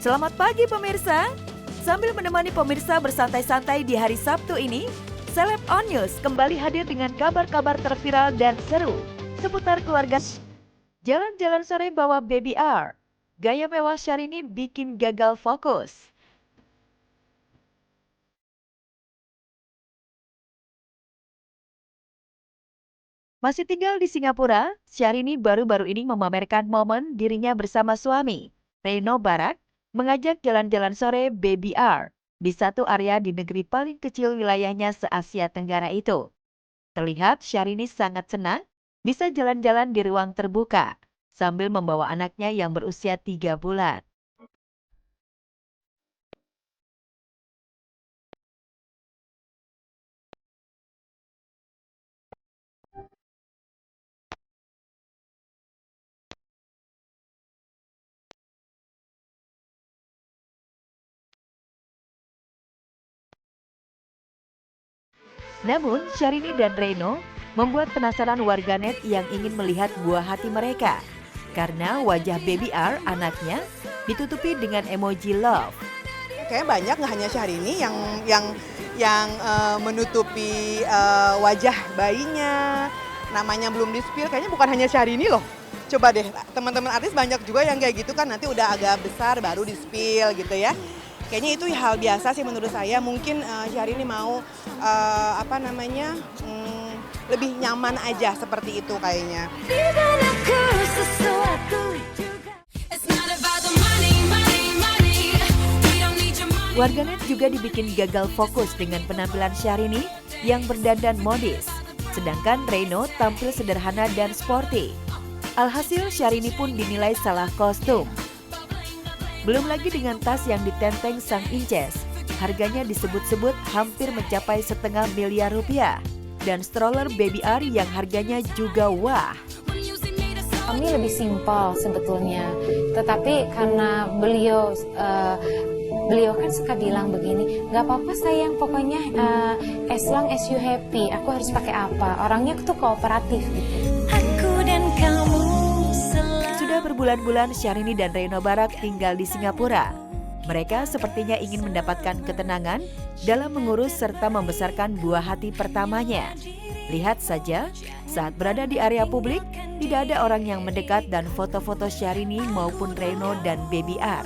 Selamat pagi pemirsa. Sambil menemani pemirsa bersantai-santai di hari Sabtu ini, Celeb On News kembali hadir dengan kabar-kabar terviral dan seru seputar keluarga. Jalan-jalan sore bawa Baby R. Gaya mewah Syahrini bikin gagal fokus. Masih tinggal di Singapura, Syahrini baru-baru ini memamerkan momen dirinya bersama suami, Reno Barak, mengajak jalan-jalan sore Baby R di satu area di negeri paling kecil wilayahnya se-Asia Tenggara itu. Terlihat Syahrini sangat senang bisa jalan-jalan di ruang terbuka sambil membawa anaknya yang berusia 3 bulan. Namun, Syahrini dan Reno membuat penasaran warganet yang ingin melihat buah hati mereka. Karena wajah Baby R, anaknya, ditutupi dengan emoji love. Kayaknya banyak, nggak hanya Syahrini yang menutupi wajah bayinya, namanya belum di-spill. Kayaknya bukan hanya Syahrini loh. Coba deh, teman-teman artis banyak juga yang kayak gitu kan, nanti udah agak besar baru di-spill gitu ya. Kayaknya itu hal biasa sih menurut saya. Mungkin Syahrini mau lebih nyaman aja seperti itu kayaknya. Warganet juga dibikin gagal fokus dengan penampilan Syahrini yang berdandan modis, sedangkan Reno tampil sederhana dan sporty. Alhasil Syahrini pun dinilai salah kostum. Belum lagi dengan tas yang ditenteng sang Inces, harganya disebut-sebut hampir mencapai ₹1,5 miliar. Dan stroller Baby R yang harganya juga wah. Kami lebih simpel sebetulnya, tetapi karena beliau kan suka bilang begini, nggak apa-apa sayang, pokoknya as long as you happy, aku harus pakai apa. Orangnya tuh kooperatif gitu. Aku dan kamu Sudah berbulan-bulan Syahrini dan Reno Barak tinggal di Singapura. Mereka sepertinya ingin mendapatkan ketenangan dalam mengurus serta membesarkan buah hati pertamanya. Lihat saja, saat berada di area publik, tidak ada orang yang mendekat dan foto-foto Syahrini maupun Reno dan Baby R.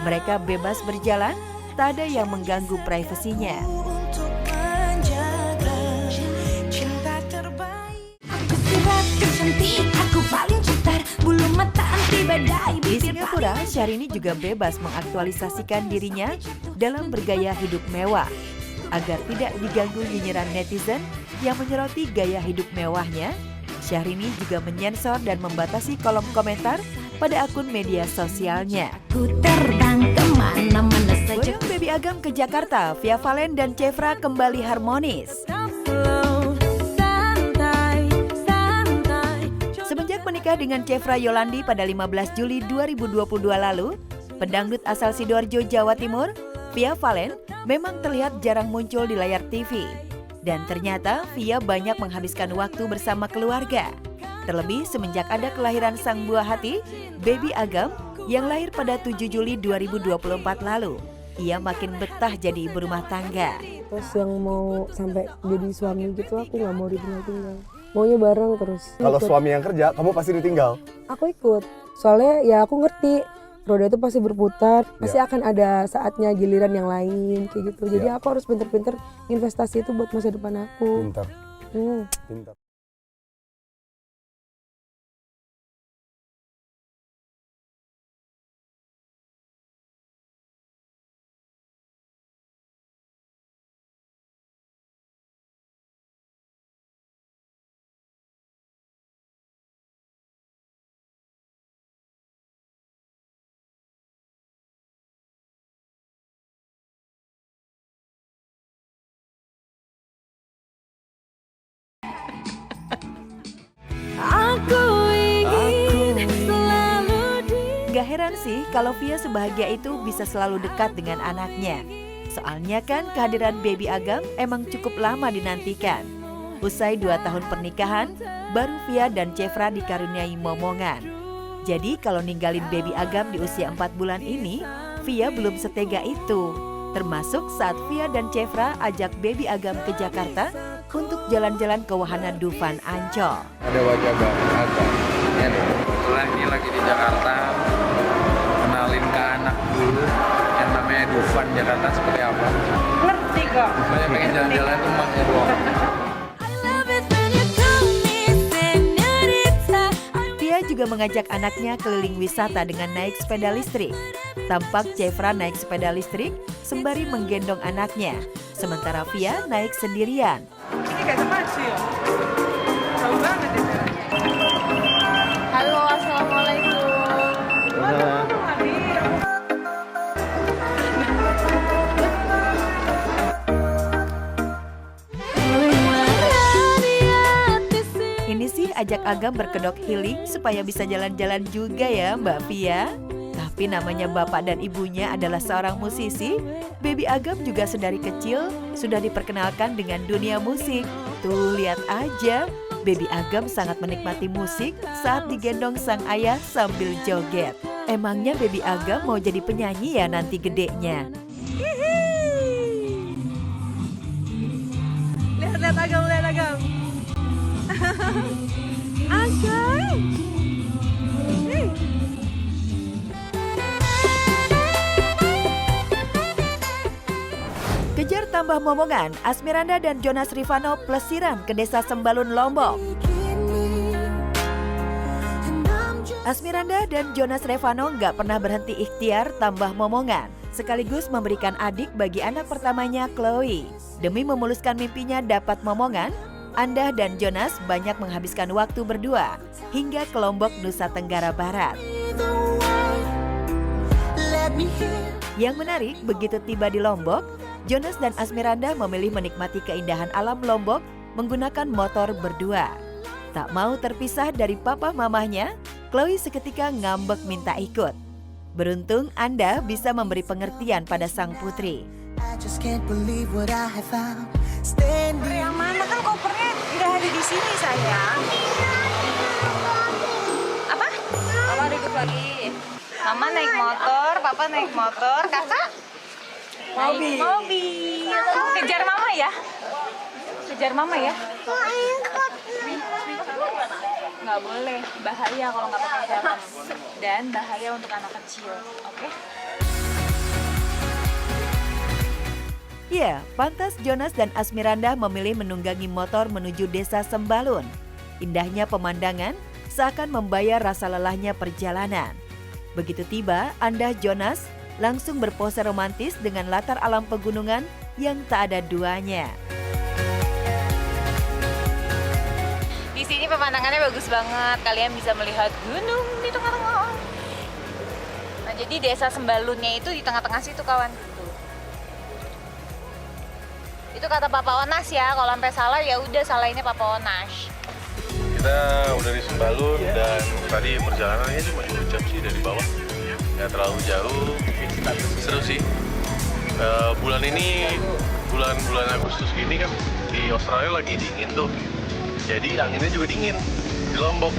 Mereka bebas berjalan, tak ada yang mengganggu privasinya. Di Singapura, Syahrini juga bebas mengaktualisasikan dirinya dalam bergaya hidup mewah. Agar tidak diganggu nyinyiran netizen yang menyoroti gaya hidup mewahnya, Syahrini juga menyensor dan membatasi kolom komentar pada akun media sosialnya. Goyang Baby Agam ke Jakarta, Via Valen dan Cevra kembali harmonis. Semenjak menikah dengan Cevra Yolandi pada 15 Juli 2022 lalu, pendangdut asal Sidoarjo, Jawa Timur, Via Valen memang terlihat jarang muncul di layar TV. Dan ternyata Via banyak menghabiskan waktu bersama keluarga. Terlebih semenjak ada kelahiran sang buah hati, Baby Agam, yang lahir pada 7 Juli 2024 lalu. Ia makin betah jadi ibu rumah tangga. Terus yang mau sampai jadi suami gitu, aku nggak mau ditinggal-tinggal. Maunya bareng terus. Kalau suami yang kerja, kamu pasti ditinggal. Aku ikut. Soalnya ya aku ngerti, roda itu pasti berputar, pasti akan ada saatnya giliran yang lain kayak gitu. Jadi aku harus pinter-pinter investasi itu buat masa depan aku. Pintar. Pintar. Gak heran sih kalau Via sebahagia itu bisa selalu dekat dengan anaknya. Soalnya kan kehadiran Baby Agam emang cukup lama dinantikan. Usai 2 tahun pernikahan, baru Via dan Cevra dikaruniai momongan. Jadi kalau ninggalin Baby Agam di usia 4 bulan ini, Via belum setega itu. Termasuk saat Via dan Chevra ajak Baby Agam ke Jakarta untuk jalan-jalan ke wahana Dufan Ancol. Ada wajah baru, ada. Ya deh. Kebetulan ini lagi di Jakarta, kenalin ke anak dulu yang namanya Dufan Jakarta seperti apa. Ngerti kok. Banyak pengen jalan-jalan tuh emaknya doang. Via juga mengajak anaknya keliling wisata dengan naik sepeda listrik. Tampak Chevra naik sepeda listrik sembari menggendong anaknya, sementara Via naik sendirian. Ini kayak teman sih ya. Jauh banget ya jalannya. Halo, assalamualaikum. Ini sih ajak Agam berkedok healing supaya bisa jalan-jalan juga ya Mbak Via. Tapi namanya bapak dan ibunya adalah seorang musisi, Baby Agam juga sedari kecil sudah diperkenalkan dengan dunia musik. Tuh lihat aja, Baby Agam sangat menikmati musik saat digendong sang ayah sambil joget. Emangnya Baby Agam mau jadi penyanyi ya nanti gedenya? Lihat Agam, lihat Agam. Agam. Kejar tambah momongan, Asmiranda dan Jonas Rivano plesiran ke desa Sembalun, Lombok. Asmiranda dan Jonas Revano nggak pernah berhenti ikhtiar tambah momongan, sekaligus memberikan adik bagi anak pertamanya Chloe. Demi memuluskan mimpinya dapat momongan, Andah dan Jonas banyak menghabiskan waktu berdua hingga ke Lombok, Nusa Tenggara Barat. Yang menarik, begitu tiba di Lombok, Jonas dan Asmiranda memilih menikmati keindahan alam Lombok menggunakan motor berdua. Tak mau terpisah dari papa mamahnya, Chloe seketika ngambek minta ikut. Beruntung Anda bisa memberi pengertian pada sang putri. Yang mana kan kopernya nggak ada di sini sayang. Apa? Mama duduk lagi. Mama naik motor, papa naik motor, kakak naik mobil. Kejar mama ya. Kejar mama ya. Nggak boleh, bahaya kalau nggak pakai helm. Dan bahaya untuk anak kecil, oke? Ya, pantas Jonas dan Asmiranda memilih menunggangi motor menuju desa Sembalun. Indahnya pemandangan seakan membayar rasa lelahnya perjalanan. Begitu tiba, Andah Jonas langsung berpose romantis dengan latar alam pegunungan yang tak ada duanya. Di sini pemandangannya bagus banget. Kalian bisa melihat gunung di tengah-tengah. Nah, jadi desa Sembalunnya itu di tengah-tengah situ, kawan. Itu kata Papa Onas ya. Kalau sampai salah ya udah salahinnya Papa Onas. Kita udah di Sembalun dan tadi perjalanannya cuma 2 jam sih dari bawah. Nggak terlalu jauh. Seru sih. Bulan ini, bulan Agustus gini kan di Australia lagi dingin tuh. Jadi anginnya juga dingin di Lombok.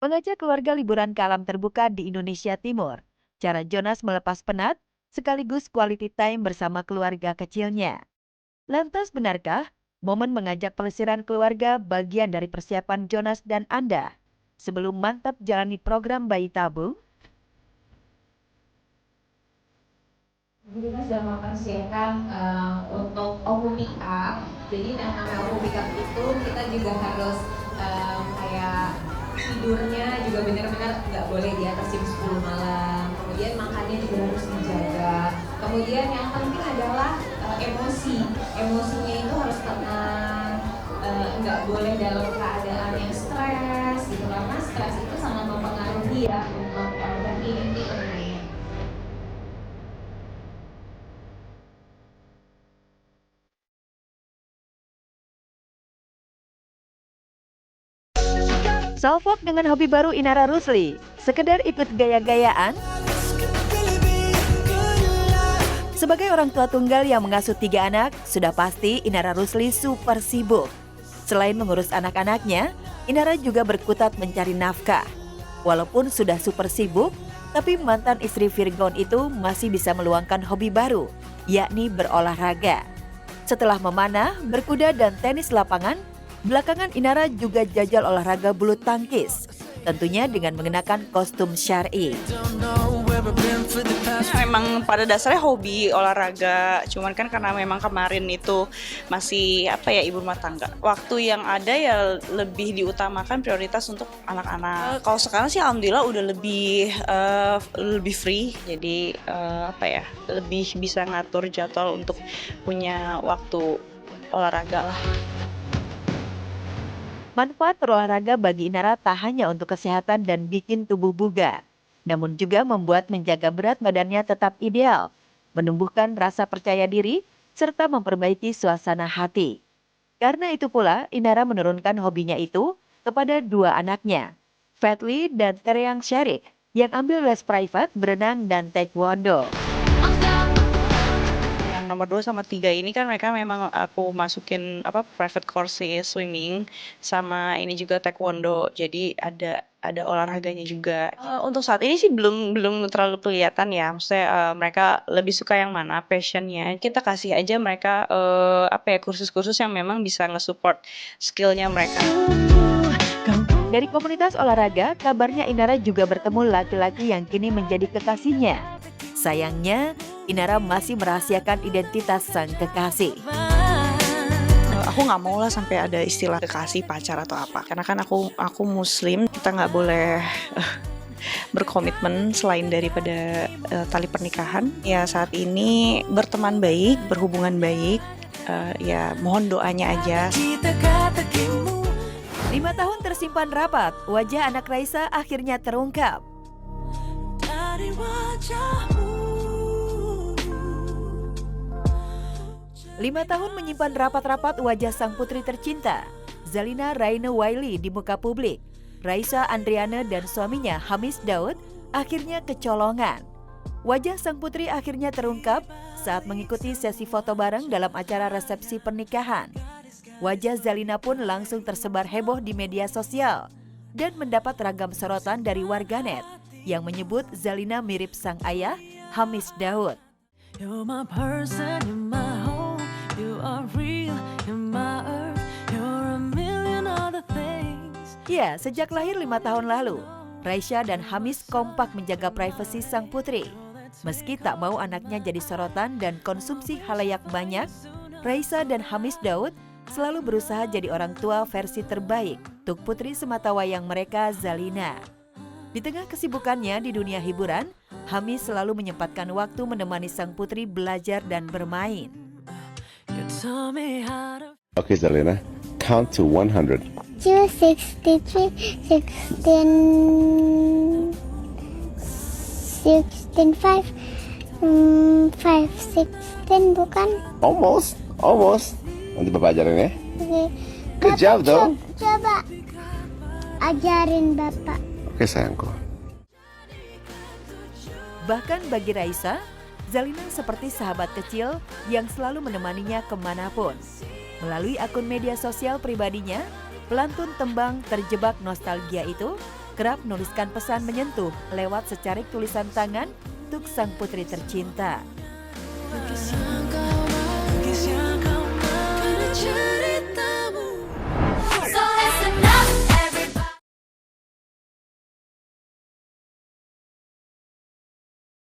Mengajak keluarga liburan ke alam terbuka di Indonesia Timur, cara Jonas melepas penat sekaligus quality time bersama keluarga kecilnya. Lantas benarkah momen mengajak pelesiran keluarga bagian dari persiapan Jonas dan Anda sebelum mantap jalani program bayi tabung? Kita sudah mempersiapkan untuk Omu Pick Up. Jadi yang namanya Omu Pick Up itu kita juga harus kayak tidurnya juga benar-benar nggak boleh di atas jam 10 malam. Kemudian makannya juga harus dijaga. Kemudian yang penting adalah emosinya itu harus tenang. Nggak boleh dalam keadaan yang stres gitu, karena stres itu sangat mempengaruhi ya untuk fertility tentunya. Salfok dengan hobi baru Inara Rusli, sekedar ikut gaya-gayaan. Sebagai orang tua tunggal yang mengasuh 3 anak, sudah pasti Inara Rusli super sibuk. Selain mengurus anak-anaknya, Inara juga berkutat mencari nafkah. Walaupun sudah super sibuk, tapi mantan istri Virgon itu masih bisa meluangkan hobi baru, yakni berolahraga. Setelah memanah, berkuda dan tenis lapangan, belakangan Inara juga jajal olahraga bulu tangkis, tentunya dengan mengenakan kostum syar'i. Memang pada dasarnya hobi olahraga, cuman kan karena memang kemarin itu masih ibu rumah tangga. Waktu yang ada ya lebih diutamakan prioritas untuk anak-anak. Kalau sekarang sih alhamdulillah udah lebih free, jadi lebih bisa ngatur jadwal untuk punya waktu olahraga lah. Manfaat berolahraga bagi Inara tak hanya untuk kesehatan dan bikin tubuh bugar, namun juga membuat menjaga berat badannya tetap ideal, menumbuhkan rasa percaya diri, serta memperbaiki suasana hati. Karena itu pula, Inara menurunkan hobinya itu kepada dua anaknya, Fadli dan Tereang Syarik, yang ambil les private, berenang, dan taekwondo. Nomor 2 sama 3 ini kan mereka memang aku masukin private course swimming sama ini juga taekwondo. Jadi ada olahraganya juga. Untuk saat ini sih belum terlalu kelihatan ya. Maksudnya mereka lebih suka yang mana passionnya. Kita kasih aja mereka kursus-kursus yang memang bisa nge-support skillnya mereka. Dari komunitas olahraga, kabarnya Inara juga bertemu laki-laki yang kini menjadi kekasihnya. Sayangnya, Inara masih merahasiakan identitas sang kekasih. Aku nggak mau lah sampai ada istilah kekasih, pacar atau apa. Karena kan aku Muslim, kita nggak boleh berkomitmen selain daripada tali pernikahan. Ya saat ini berteman baik, berhubungan baik. Ya mohon doanya aja. 5 tahun tersimpan rapat, wajah anak Raisa akhirnya terungkap. 5 tahun menyimpan rapat-rapat wajah sang putri tercinta, Zalina Raine Wiley di muka publik. Raisa Andriana dan suaminya Hamis Daud akhirnya kecolongan. Wajah sang putri akhirnya terungkap saat mengikuti sesi foto bareng dalam acara resepsi pernikahan. Wajah Zalina pun langsung tersebar heboh di media sosial dan mendapat ragam sorotan dari warganet yang menyebut Zalina mirip sang ayah, Hamis Daud. Ya, sejak lahir 5 tahun lalu, Raisa dan Hamis kompak menjaga privasi sang putri. Meski tak mau anaknya jadi sorotan dan konsumsi khalayak banyak, Raisa dan Hamis Daud selalu berusaha jadi orang tua versi terbaik untuk putri sematawayang mereka, Zalina. Di tengah kesibukannya di dunia hiburan, Hamis selalu menyempatkan waktu menemani sang putri belajar dan bermain. Oke Zalina, count to 100. 63, 16, 5, 16 bukan? Almost. Nanti Bapak ajarin ya. Oke. Good job dong. Coba ajarin Bapak. Oke sayangku. Bahkan bagi Raisa, Zalina seperti sahabat kecil yang selalu menemaninya kemanapun. Melalui akun media sosial pribadinya, pelantun tembang Terjebak Nostalgia itu kerap menuliskan pesan menyentuh lewat secarik tulisan tangan untuk sang putri tercinta.